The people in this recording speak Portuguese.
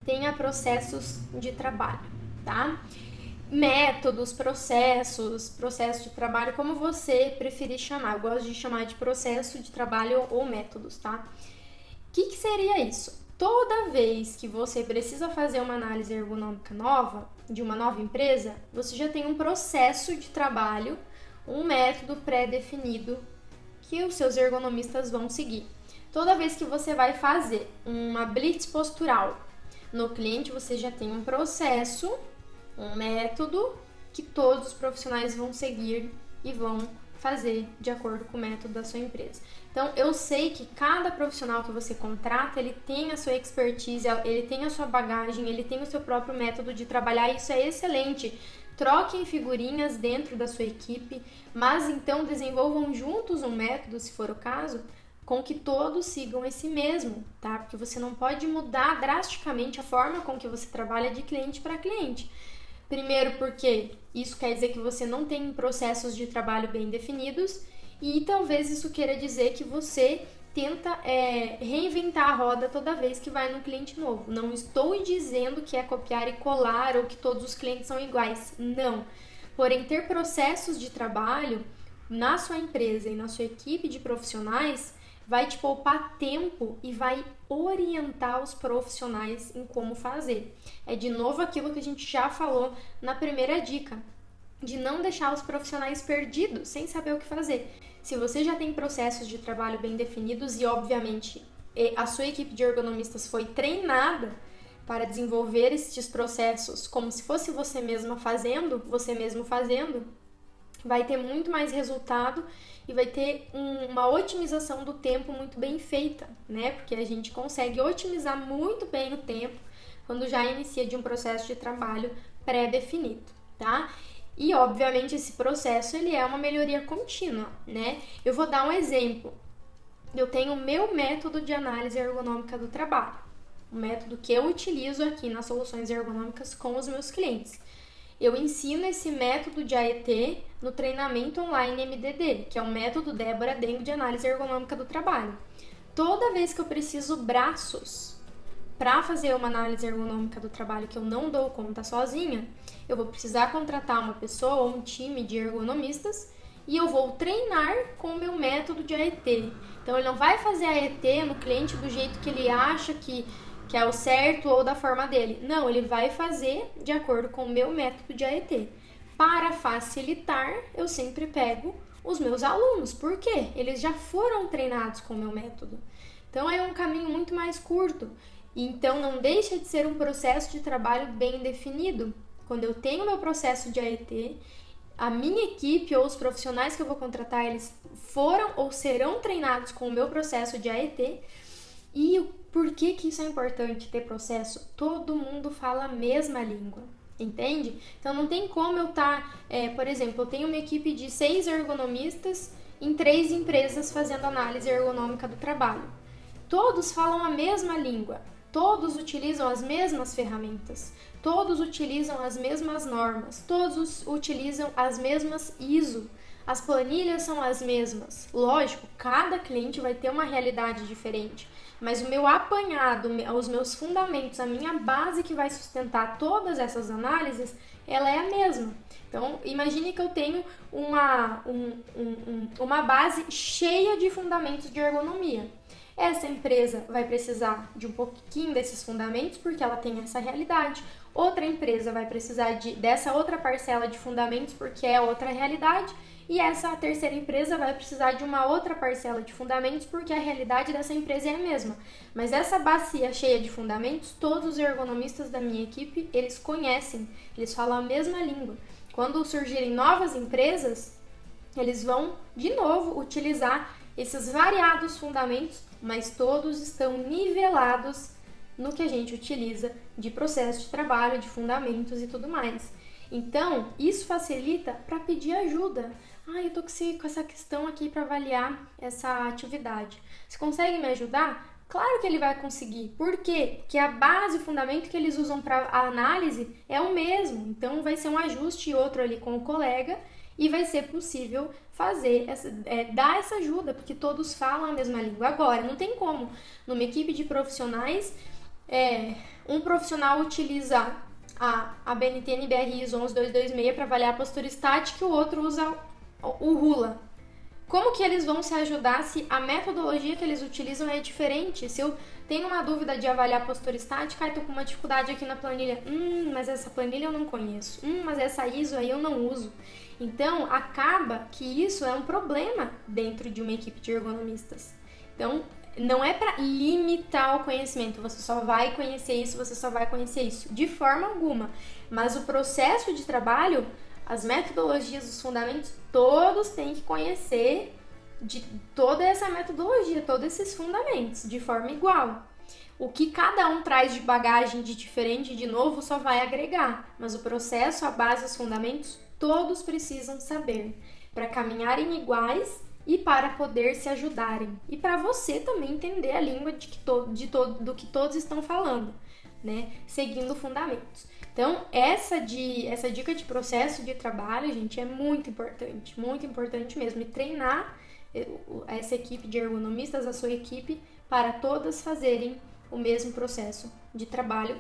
tenha processos de trabalho, tá? Métodos, processo de trabalho, como você preferir chamar. Eu gosto de chamar de processo de trabalho ou métodos, tá? O que seria isso? Toda vez que você precisa fazer uma análise ergonômica nova, de uma nova empresa, você já tem um processo de trabalho, um método pré-definido que os seus ergonomistas vão seguir. Toda vez que você vai fazer uma blitz postural no cliente, você já tem um processo, um método que todos os profissionais vão seguir e vão fazer de acordo com o método da sua empresa. Então, eu sei que cada profissional que você contrata, ele tem a sua expertise, ele tem a sua bagagem, ele tem o seu próprio método de trabalhar, e isso é excelente. Troquem figurinhas dentro da sua equipe, mas então desenvolvam juntos um método, se for o caso, com que todos sigam esse mesmo, tá? Porque você não pode mudar drasticamente a forma com que você trabalha de cliente para cliente. Primeiro porque isso quer dizer que você não tem processos de trabalho bem definidos, e talvez isso queira dizer que você tenta reinventar a roda toda vez que vai num cliente novo. Não estou dizendo que é copiar e colar ou que todos os clientes são iguais, não. Porém, ter processos de trabalho na sua empresa e na sua equipe de profissionais vai te poupar tempo e vai orientar os profissionais em como fazer. É de novo aquilo que a gente já falou na primeira dica, de não deixar os profissionais perdidos, sem saber o que fazer. Se você já tem processos de trabalho bem definidos e, obviamente, a sua equipe de ergonomistas foi treinada para desenvolver esses processos como se fosse você mesmo fazendo, vai ter muito mais resultado e vai ter uma otimização do tempo muito bem feita, né? Porque a gente consegue otimizar muito bem o tempo quando já inicia de um processo de trabalho pré-definido, tá? E, obviamente, esse processo, ele é uma melhoria contínua, né? Eu vou dar um exemplo. Eu tenho o meu método de análise ergonômica do trabalho, o método que eu utilizo aqui nas soluções ergonômicas com os meus clientes. Eu ensino esse método de AET no treinamento online MDD, que é o método Débora Dengo de análise ergonômica do trabalho. Toda vez que eu preciso braços para fazer uma análise ergonômica do trabalho que eu não dou conta sozinha, eu vou precisar contratar uma pessoa ou um time de ergonomistas e eu vou treinar com o meu método de AET. Então, ele não vai fazer AET no cliente do jeito que ele acha que é o certo ou da forma dele. Não, ele vai fazer de acordo com o meu método de AET. Para facilitar, eu sempre pego os meus alunos. Por quê? Eles já foram treinados com o meu método. Então, é um caminho muito mais curto. Então, não deixa de ser um processo de trabalho bem definido. Quando eu tenho meu processo de AET, a minha equipe ou os profissionais que eu vou contratar, eles foram ou serão treinados com o meu processo de AET. E por que isso é importante ter processo? Todo mundo fala a mesma língua, entende? Então não tem como eu estar, por exemplo, eu tenho uma equipe de 6 ergonomistas em 3 empresas fazendo análise ergonômica do trabalho. Todos falam a mesma língua, todos utilizam as mesmas ferramentas, todos utilizam as mesmas normas, todos utilizam as mesmas ISO. As planilhas são as mesmas. Lógico, cada cliente vai ter uma realidade diferente, mas o meu apanhado, os meus fundamentos, a minha base que vai sustentar todas essas análises, ela é a mesma. Então, imagine que eu tenho uma base cheia de fundamentos de ergonomia. Essa empresa vai precisar de um pouquinho desses fundamentos porque ela tem essa realidade. Outra empresa vai precisar dessa outra parcela de fundamentos porque é outra realidade. E essa terceira empresa vai precisar de uma outra parcela de fundamentos porque a realidade dessa empresa é a mesma. Mas essa bacia cheia de fundamentos, todos os ergonomistas da minha equipe, eles conhecem, eles falam a mesma língua. Quando surgirem novas empresas, eles vão, de novo, utilizar esses variados fundamentos, mas todos estão nivelados no que a gente utiliza de processo de trabalho, de fundamentos e tudo mais. Então, isso facilita para pedir ajuda. Eu tô com essa questão aqui para avaliar essa atividade. Você consegue me ajudar? Claro que ele vai conseguir. Por quê? Porque a base, o fundamento que eles usam para a análise é o mesmo. Então, vai ser um ajuste e outro ali com o colega e vai ser possível fazer, dar essa ajuda, porque todos falam a mesma língua. Agora, não tem como, numa equipe de profissionais, Um profissional utiliza a BNT-NBR ISO 11226 para avaliar a postura estática e o outro usa o RULA. Como que eles vão se ajudar se a metodologia que eles utilizam é diferente? Se eu tenho uma dúvida de avaliar a postura estática, estou com uma dificuldade aqui na planilha, mas essa planilha eu não conheço, mas essa ISO aí eu não uso. Então, acaba que isso é um problema dentro de uma equipe de ergonomistas. Então, não é para limitar o conhecimento, você só vai conhecer isso, você só vai conhecer isso, de forma alguma. Mas o processo de trabalho, as metodologias, os fundamentos, todos têm que conhecer de toda essa metodologia, todos esses fundamentos, de forma igual. O que cada um traz de bagagem de diferente, de novo, só vai agregar. Mas o processo, a base, os fundamentos, todos precisam saber para caminharem iguais e para poder se ajudarem. E para você também entender a língua do que todos estão falando, né? Seguindo fundamentos. Então, essa dica de processo de trabalho, gente, é muito importante mesmo. E treinar essa equipe de ergonomistas, a sua equipe, para todas fazerem o mesmo processo de trabalho